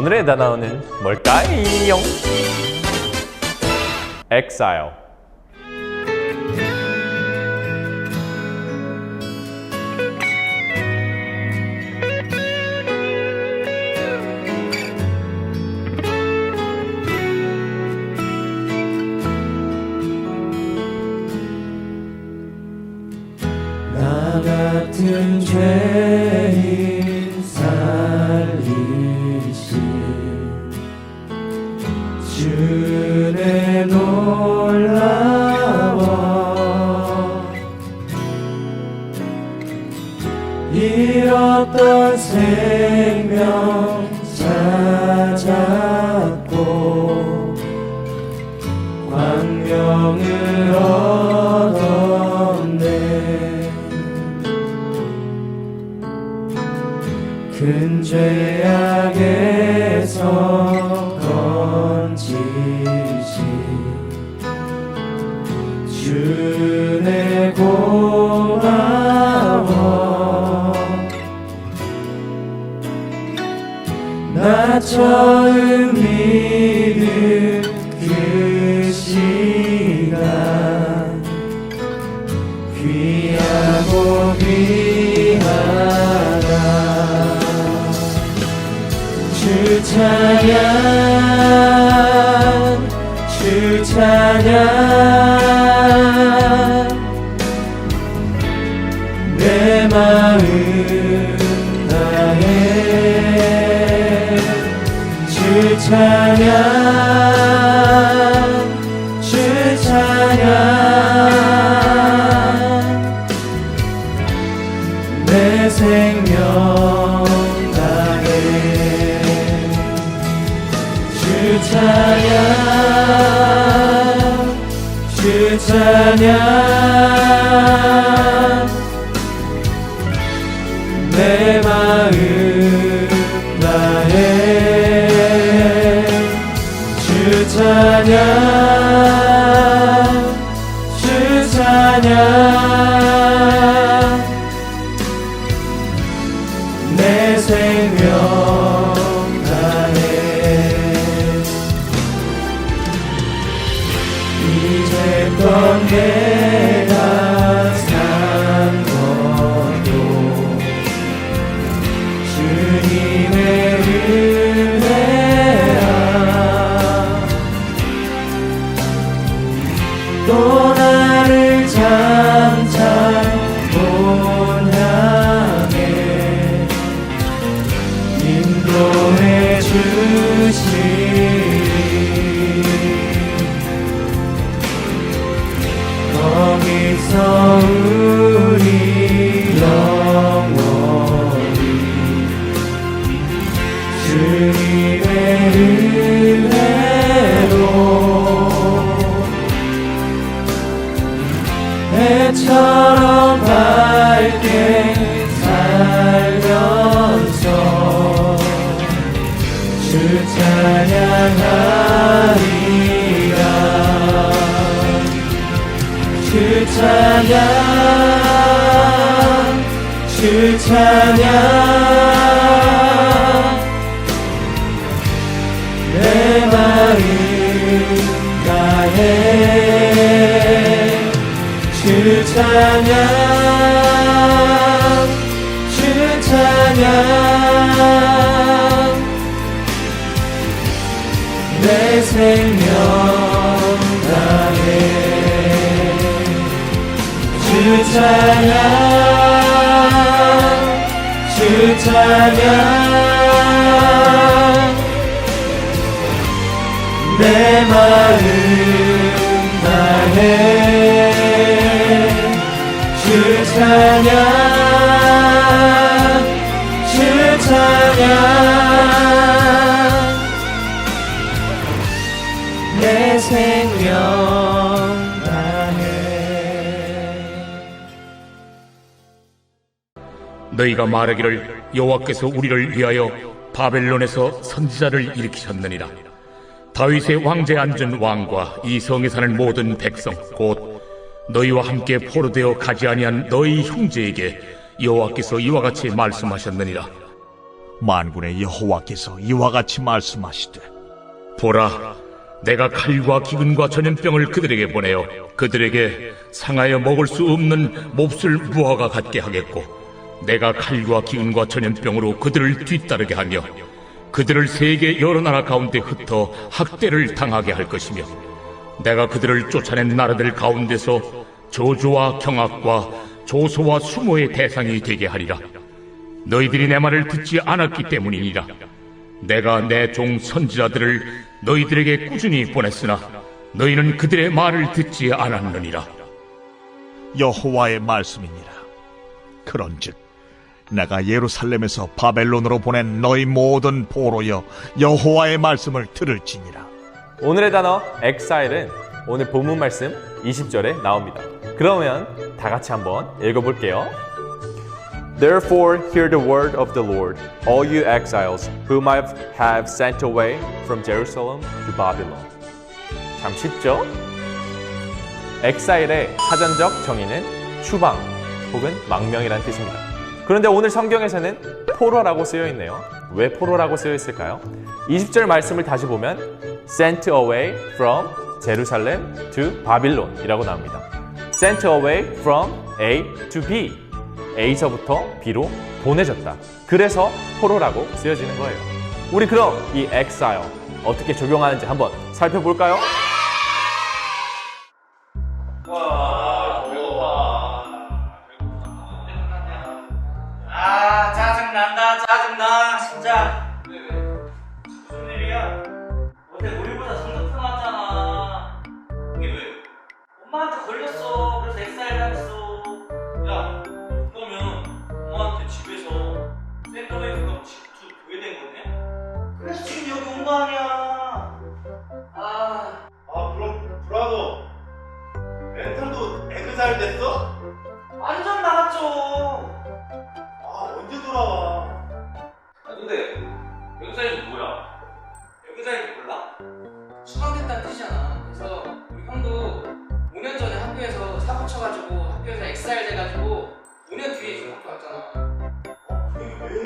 오늘의 단어는 뭘까요? exile. 나 같은 죄인 살리시 주의 놀라워 잃었던 생명 찾았고 광명을 얻었네 큰 죄악에서 건지시 주네 고마워 나 처음 믿은 그 시간 귀하고 귀하다 주 찬양 주 찬양 내 마음 다해 주 찬양 주 찬양 내 생명 주 찬양 주 찬양 내 마음 다해 주 찬양 주 찬양 내 생명 이제껏 내가 산 것도 주님의 은혜라 또 나를 장차 본 향해 인도해 주시리 거기서 우리 영원히 주님의 은혜로 해처럼 밝게 살면서 주 찬양하리라 주 찬양 주 찬양 내 마음 다해 주 찬양 주 찬양 내 생명 다해 주 찬양 주 찬양 내 마음 다해 주 찬양 주 찬양 내 생명 너희가 말하기를 여호와께서 우리를 위하여 바벨론에서 선지자를 일으키셨느니라. 다윗의 왕좌에 앉은 왕과 이 성에 사는 모든 백성 곧 너희와 함께 포로되어 가지 아니한 너희 형제에게 여호와께서 이와 같이 말씀하셨느니라. 만군의 여호와께서 이와 같이 말씀하시되 보라, 내가 칼과 기근과 전염병을 그들에게 보내어 그들에게 상하여 먹을 수 없는 몹쓸 무화과 같게 하겠고, 내가 칼과 기근과 전염병으로 그들을 뒤따르게 하며 그들을 세계 여러 나라 가운데 흩어 학대를 당하게 할 것이며, 내가 그들을 쫓아낸 나라들 가운데서 저주와 경악과 조소와 수모의 대상이 되게 하리라. 너희들이 내 말을 듣지 않았기 때문이니라. 내가 내 종 선지자들을 너희들에게 꾸준히 보냈으나 너희는 그들의 말을 듣지 않았느니라. 여호와의 말씀이니라. 그런즉 내가 예루살렘에서 바벨론으로 보낸 너희 모든 보로여 여호와의 말씀을 들을지니라. 오늘의 단어 exile은 오늘 본문 말씀 20절에 나옵니다. 그러면 다 같이 한번 읽어볼게요. Therefore hear the word of the Lord, all you exiles whom I have sent away from Jerusalem to Babylon. 참 쉽죠? exile의 사전적 정의는 추방 혹은 망명이란 뜻입니다. 그런데 오늘 성경에서는 포로라고 쓰여 있네요. 왜 포로라고 쓰여 있을까요? 20절 말씀을 다시 보면 sent away from Jerusalem to Babylon 이라고 나옵니다. sent away from A to B. A서부터 B로 보내졌다. 그래서 포로라고 쓰여지는 거예요. 우리 그럼 이 exile 어떻게 적용하는지 한번 살펴볼까요? 아, 짜증난다, 짜증나, 진짜. 왜? 무슨 일이야? 어제 우리보다 성적 나왔잖아. 이게 왜? 엄마한테 걸렸어. 그래서 엑사일 당했어. 야, 그러면 엄마한테 집에서 샌드웨이프가 직접 교회된 거네? 그래서 지금 여기 온 거 아니야. 그럼 브라더 멘탈도 에그잘 됐어? 완전 나갔죠. 언제 돌아와? 근데 여기사이 뭐야? 여기사이 몰라? 추방됐다는 뜻이잖아. 그래서 우리 형도 5년 전에 학교에서 사고 쳐가지고 학교에서 엑사일 돼가지고 5년 뒤에 지금 학교 왔잖아. 그게 왜?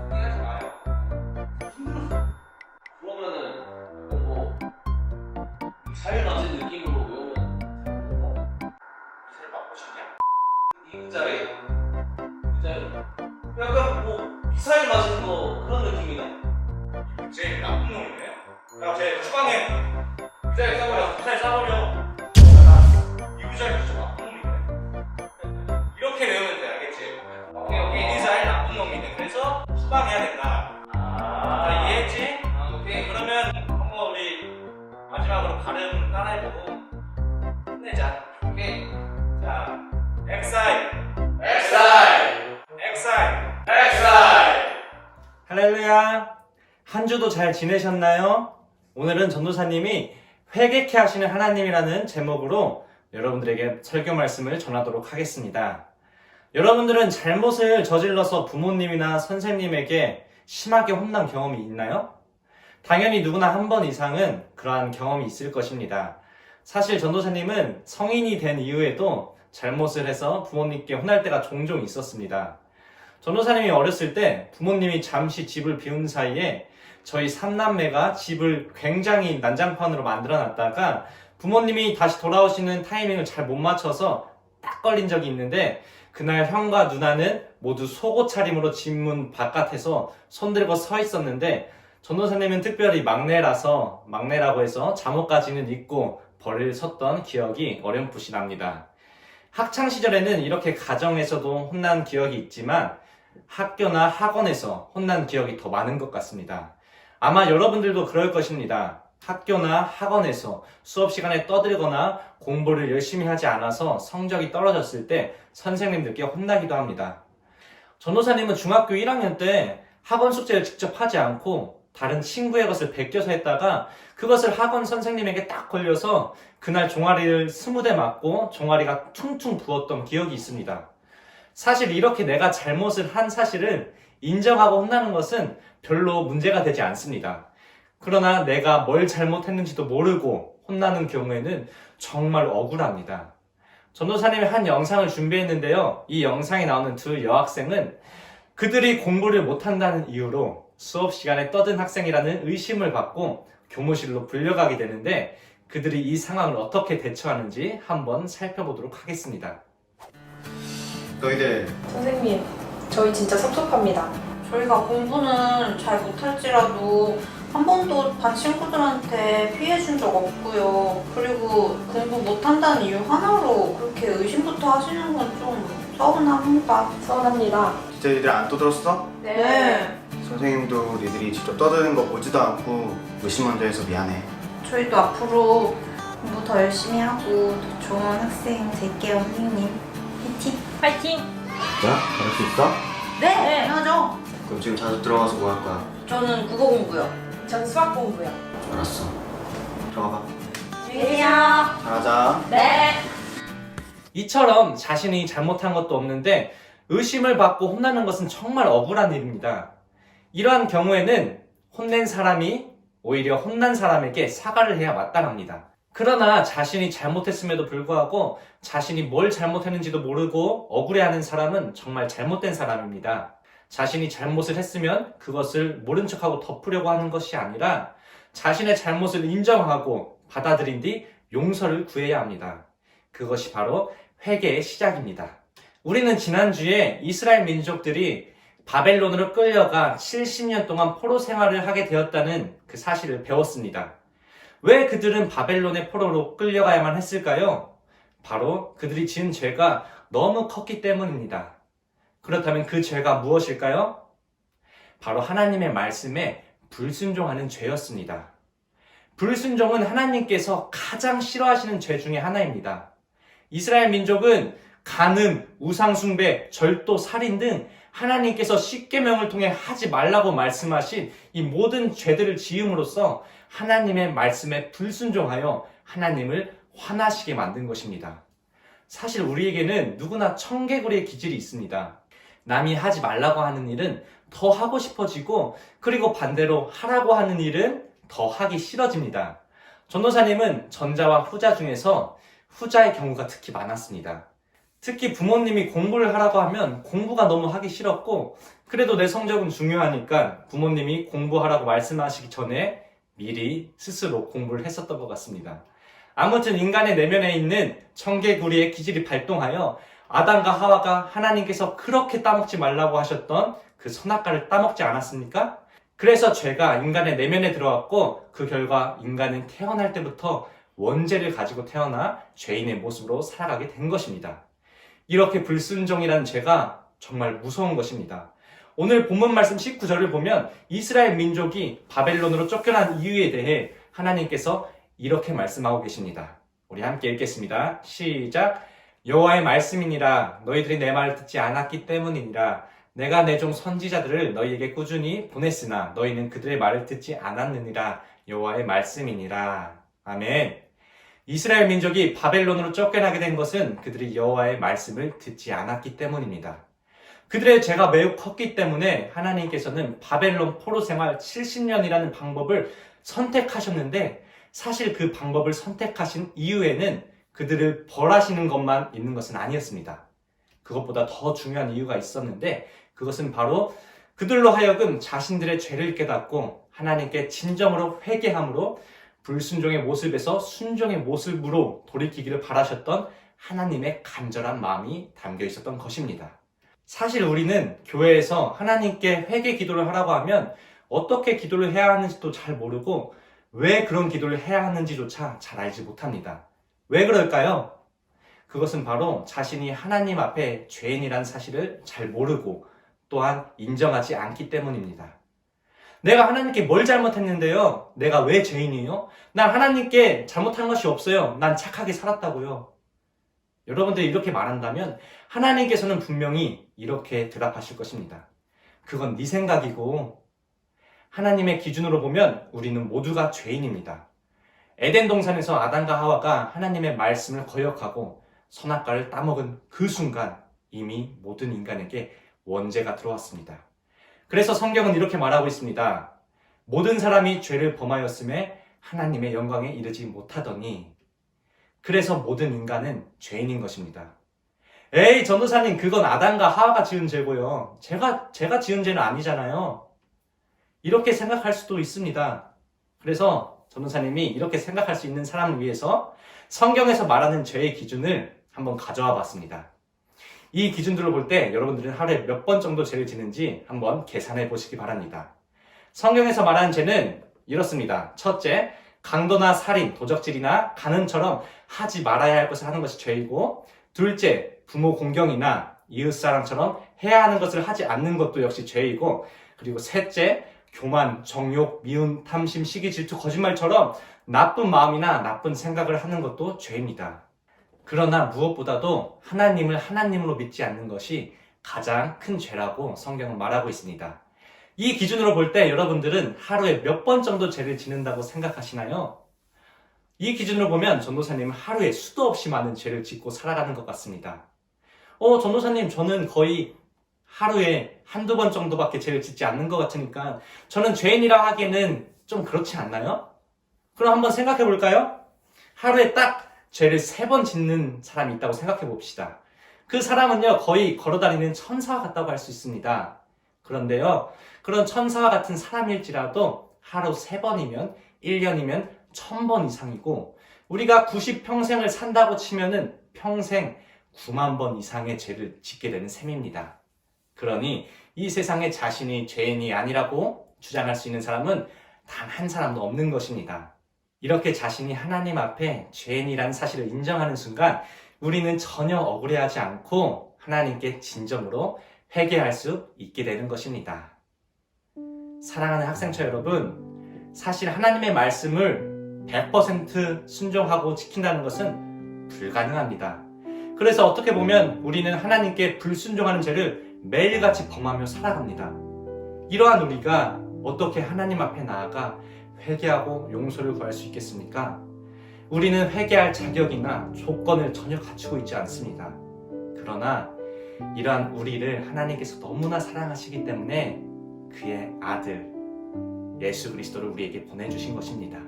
생각하지 마요. 그러면은 뭐 미사일 맞은 느낌으로 외우면 미사일 맞고 싶냐? 이자리? 이자리? 약간 뭐 미사일 맞은 거 그런 느낌이네. 쟤 나쁜 놈이네. 야, 쟤 추방해. 미사일 쏴버려. 미사일 쏴버려. 이구자리 진짜 나쁜 놈이네. 이렇게 외우면 돼, 알겠지? 오케이. 이구자리 나쁜 놈이네. 그래서 추방해야 된다. 다 이해했지? 오케이. 그러면 한번 우리 마지막으로 발음 따라해보고 끝내자. 오케이. 자, 엑사일, 엑사일. 엑사일. 엑사일. 할렐루야! 한 주도 잘 지내셨나요? 오늘은 전도사님이 회개케 하시는 하나님이라는 제목으로 여러분들에게 설교 말씀을 전하도록 하겠습니다. 여러분들은 잘못을 저질러서 부모님이나 선생님에게 심하게 혼난 경험이 있나요? 당연히 누구나 한 번 이상은 그러한 경험이 있을 것입니다. 사실 전도사님은 성인이 된 이후에도 잘못을 해서 부모님께 혼날 때가 종종 있었습니다. 전도사님이 어렸을 때 부모님이 잠시 집을 비운 사이에 저희 3남매가 집을 굉장히 난장판으로 만들어 놨다가 부모님이 다시 돌아오시는 타이밍을 잘 못 맞춰서 딱 걸린 적이 있는데, 그날 형과 누나는 모두 속옷 차림으로 집 문 바깥에서 손들고 서 있었는데, 전도사님은 특별히 막내라고 해서 잠옷까지는 입고 벌을 섰던 기억이 어렴풋이 납니다. 학창시절에는 이렇게 가정에서도 혼난 기억이 있지만 학교나 학원에서 혼난 기억이 더 많은 것 같습니다. 아마 여러분들도 그럴 것입니다. 학교나 학원에서 수업 시간에 떠들거나 공부를 열심히 하지 않아서 성적이 떨어졌을 때 선생님들께 혼나기도 합니다. 전도사님은 중학교 1학년 때 학원 숙제를 직접 하지 않고 다른 친구의 것을 베껴서 했다가 그것을 학원 선생님에게 딱 걸려서 그날 종아리를 20대 맞고 종아리가 퉁퉁 부었던 기억이 있습니다. 사실 이렇게 내가 잘못을 한 사실을 인정하고 혼나는 것은 별로 문제가 되지 않습니다. 그러나 내가 뭘 잘못했는지도 모르고 혼나는 경우에는 정말 억울합니다. 전도사님이 한 영상을 준비했는데요. 이 영상에 나오는 두 여학생은 그들이 공부를 못한다는 이유로 수업 시간에 떠든 학생이라는 의심을 받고 교무실로 불려가게 되는데 그들이 이 상황을 어떻게 대처하는지 한번 살펴보도록 하겠습니다. 너희들 선생님, 저희 진짜 섭섭합니다. 저희가 공부는 잘 못할지라도 한 번도 반 친구들한테 피해준 적 없고요. 그리고 공부 못한다는 이유 하나로 그렇게 의심부터 하시는 건 좀 서운합니다. 서운합니다. 진짜 니들 안 떠들었어? 네. 선생님도 니들이 직접 떠드는 거 보지도 않고 의심 먼저 해서 미안해. 저희도 앞으로 공부 더 열심히 하고 더 좋은 학생 될게요, 선생님. 화이팅! 파이팅! 진짜? 잘할 수 있어? 네! 당연하죠. 그럼 지금 자주 들어가서 뭐 할 거야? 저는 국어 공부요. 전 수학 공부요. 알았어. 들어가 봐. 안녕히 계세요. 잘하자. 네. 이처럼 자신이 잘못한 것도 없는데 의심을 받고 혼나는 것은 정말 억울한 일입니다. 이러한 경우에는 혼낸 사람이 오히려 혼난 사람에게 사과를 해야 마땅합니다. 그러나 자신이 잘못했음에도 불구하고 자신이 뭘 잘못했는지도 모르고 억울해하는 사람은 정말 잘못된 사람입니다. 자신이 잘못을 했으면 그것을 모른 척하고 덮으려고 하는 것이 아니라 자신의 잘못을 인정하고 받아들인 뒤 용서를 구해야 합니다. 그것이 바로 회개의 시작입니다. 우리는 지난주에 이스라엘 민족들이 바벨론으로 끌려가 70년 동안 포로 생활을 하게 되었다는 그 사실을 배웠습니다. 왜 그들은 바벨론의 포로로 끌려가야만 했을까요? 바로 그들이 지은 죄가 너무 컸기 때문입니다. 그렇다면 그 죄가 무엇일까요? 바로 하나님의 말씀에 불순종하는 죄였습니다. 불순종은 하나님께서 가장 싫어하시는 죄 중에 하나입니다. 이스라엘 민족은 간음, 우상숭배, 절도, 살인 등 하나님께서 십계명을 통해 하지 말라고 말씀하신 이 모든 죄들을 지음으로써 하나님의 말씀에 불순종하여 하나님을 화나시게 만든 것입니다. 사실 우리에게는 누구나 청개구리의 기질이 있습니다. 남이 하지 말라고 하는 일은 더 하고 싶어지고 그리고 반대로 하라고 하는 일은 더 하기 싫어집니다. 전도사님은 전자와 후자 중에서 후자의 경우가 특히 많았습니다. 특히 부모님이 공부를 하라고 하면 공부가 너무 하기 싫었고 그래도 내 성적은 중요하니까 부모님이 공부하라고 말씀하시기 전에 미리 스스로 공부를 했었던 것 같습니다. 아무튼 인간의 내면에 있는 청개구리의 기질이 발동하여 아담과 하와가 하나님께서 그렇게 따먹지 말라고 하셨던 그 선악과를 따먹지 않았습니까? 그래서 죄가 인간의 내면에 들어왔고 그 결과 인간은 태어날 때부터 원죄를 가지고 태어나 죄인의 모습으로 살아가게 된 것입니다. 이렇게 불순종이라는 죄가 정말 무서운 것입니다. 오늘 본문 말씀 19절을 보면 이스라엘 민족이 바벨론으로 쫓겨난 이유에 대해 하나님께서 이렇게 말씀하고 계십니다. 우리 함께 읽겠습니다. 시작. 여호와의 말씀이니라 너희들이 내 말을 듣지 않았기 때문이니라 내가 내 종 선지자들을 너희에게 꾸준히 보냈으나 너희는 그들의 말을 듣지 않았느니라 여호와의 말씀이니라. 아멘. 이스라엘 민족이 바벨론으로 쫓겨나게 된 것은 그들이 여호와의 말씀을 듣지 않았기 때문입니다. 그들의 죄가 매우 컸기 때문에 하나님께서는 바벨론 포로 생활 70년이라는 방법을 선택하셨는데 사실 그 방법을 선택하신 이유에는 그들을 벌하시는 것만 있는 것은 아니었습니다. 그것보다 더 중요한 이유가 있었는데 그것은 바로 그들로 하여금 자신들의 죄를 깨닫고 하나님께 진정으로 회개함으로 불순종의 모습에서 순종의 모습으로 돌이키기를 바라셨던 하나님의 간절한 마음이 담겨 있었던 것입니다. 사실 우리는 교회에서 하나님께 회개 기도를 하라고 하면 어떻게 기도를 해야 하는지도 잘 모르고 왜 그런 기도를 해야 하는지조차 잘 알지 못합니다. 왜 그럴까요? 그것은 바로 자신이 하나님 앞에 죄인이라는 사실을 잘 모르고 또한 인정하지 않기 때문입니다. 내가 하나님께 뭘 잘못했는데요? 내가 왜 죄인이에요? 난 하나님께 잘못한 것이 없어요. 난 착하게 살았다고요. 여러분들이 이렇게 말한다면 하나님께서는 분명히 이렇게 대답하실 것입니다. 그건 네 생각이고 하나님의 기준으로 보면 우리는 모두가 죄인입니다. 에덴 동산에서 아담과 하와가 하나님의 말씀을 거역하고 선악과를 따먹은 그 순간 이미 모든 인간에게 원죄가 들어왔습니다. 그래서 성경은 이렇게 말하고 있습니다. 모든 사람이 죄를 범하였음에 하나님의 영광에 이르지 못하더니 그래서 모든 인간은 죄인인 것입니다. 에이, 전도사님, 그건 아담과 하와가 지은 죄고요. 제가 지은 죄는 아니잖아요. 이렇게 생각할 수도 있습니다. 그래서 전도사님이 이렇게 생각할 수 있는 사람을 위해서 성경에서 말하는 죄의 기준을 한번 가져와 봤습니다. 이 기준들을 볼 때 여러분들은 하루에 몇 번 정도 죄를 지는지 한번 계산해 보시기 바랍니다. 성경에서 말하는 죄는 이렇습니다. 첫째, 강도나 살인, 도적질이나 간음처럼 하지 말아야 할 것을 하는 것이 죄이고, 둘째, 부모 공경이나 이웃사랑처럼 해야 하는 것을 하지 않는 것도 역시 죄이고, 그리고 셋째, 교만, 정욕, 미움, 탐심, 시기, 질투, 거짓말처럼 나쁜 마음이나 나쁜 생각을 하는 것도 죄입니다. 그러나 무엇보다도 하나님을 하나님으로 믿지 않는 것이 가장 큰 죄라고 성경은 말하고 있습니다. 이 기준으로 볼 때 여러분들은 하루에 몇 번 정도 죄를 지는다고 생각하시나요? 이 기준으로 보면 전도사님은 하루에 수도 없이 많은 죄를 짓고 살아가는 것 같습니다. 전도사님, 저는 거의 하루에 한두 번 정도밖에 죄를 짓지 않는 것 같으니까 저는 죄인이라 하기에는 좀 그렇지 않나요? 그럼 한번 생각해 볼까요? 하루에 딱 죄를 3번 짓는 사람이 있다고 생각해 봅시다. 그 사람은요, 거의 걸어다니는 천사와 같다고 할 수 있습니다. 그런데요, 그런 천사와 같은 사람일지라도 하루 3번이면 1년이면 1000번 이상이고, 우리가 90평생을 산다고 치면은 평생 9만 번 이상의 죄를 짓게 되는 셈입니다. 그러니 이 세상에 자신이 죄인이 아니라고 주장할 수 있는 사람은 단 한 사람도 없는 것입니다. 이렇게 자신이 하나님 앞에 죄인이라는 사실을 인정하는 순간 우리는 전혀 억울해하지 않고 하나님께 진정으로 회개할 수 있게 되는 것입니다. 사랑하는 학생처 여러분, 사실 하나님의 말씀을 100% 순종하고 지킨다는 것은 불가능합니다. 그래서 어떻게 보면 우리는 하나님께 불순종하는 죄를 매일같이 범하며 살아갑니다. 이러한 우리가 어떻게 하나님 앞에 나아가 회개하고 용서를 구할 수 있겠습니까? 우리는 회개할 자격이나 조건을 전혀 갖추고 있지 않습니다. 그러나 이러한 우리를 하나님께서 너무나 사랑하시기 때문에 그의 아들 예수 그리스도를 우리에게 보내주신 것입니다.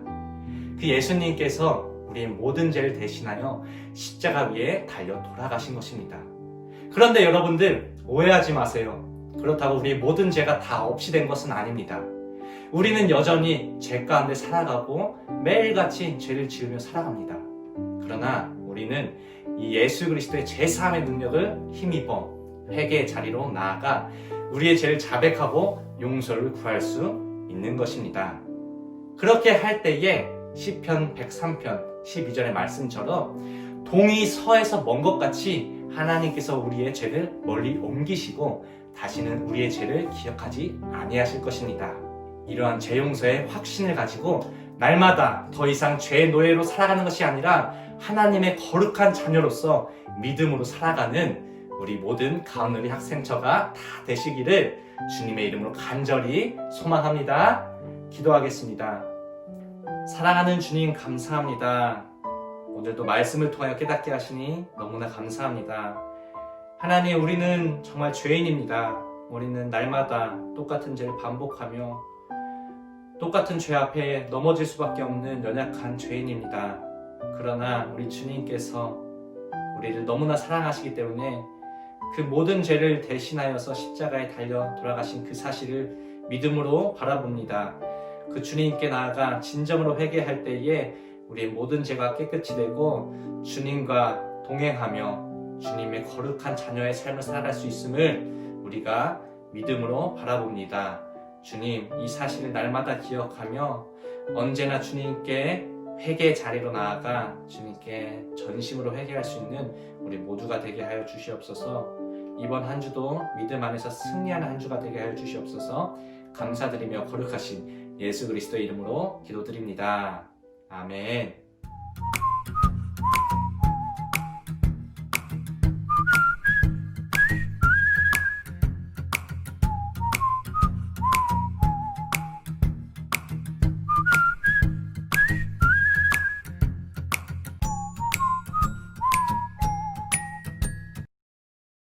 그 예수님께서 우리의 모든 죄를 대신하여 십자가 위에 달려 돌아가신 것입니다. 그런데 여러분들 오해하지 마세요. 그렇다고 우리의 모든 죄가 다 없이 된 것은 아닙니다. 우리는 여전히 죄 가운데 살아가고 매일같이 죄를 지으며 살아갑니다. 그러나 우리는 이 예수 그리스도의 죄사함의 능력을 힘입어 회개의 자리로 나아가 우리의 죄를 자백하고 용서를 구할 수 있는 것입니다. 그렇게 할 때에 시편 103편 12절의 말씀처럼 동이 서에서 먼 것 같이 하나님께서 우리의 죄를 멀리 옮기시고 다시는 우리의 죄를 기억하지 아니하실 것입니다. 이러한 죄 용서의 확신을 가지고 날마다 더 이상 죄의 노예로 살아가는 것이 아니라 하나님의 거룩한 자녀로서 믿음으로 살아가는 우리 모든 가은우리 학생처가 다 되시기를 주님의 이름으로 간절히 소망합니다. 기도하겠습니다. 사랑하는 주님, 감사합니다. 오늘도 말씀을 통하여 깨닫게 하시니 너무나 감사합니다. 하나님, 우리는 정말 죄인입니다. 우리는 날마다 똑같은 죄를 반복하며 똑같은 죄 앞에 넘어질 수밖에 없는 연약한 죄인입니다. 그러나 우리 주님께서 우리를 너무나 사랑하시기 때문에 그 모든 죄를 대신하여서 십자가에 달려 돌아가신 그 사실을 믿음으로 바라봅니다. 그 주님께 나아가 진정으로 회개할 때에 우리의 모든 죄가 깨끗이 되고 주님과 동행하며 주님의 거룩한 자녀의 삶을 살아갈 수 있음을 우리가 믿음으로 바라봅니다. 주님, 이 사실을 날마다 기억하며 언제나 주님께 회개의 자리로 나아가 주님께 전심으로 회개할 수 있는 우리 모두가 되게 하여 주시옵소서. 이번 한 주도 믿음 안에서 승리하는 한 주가 되게 하여 주시옵소서. 감사드리며 거룩하신 예수 그리스도의 이름으로 기도드립니다. 아멘.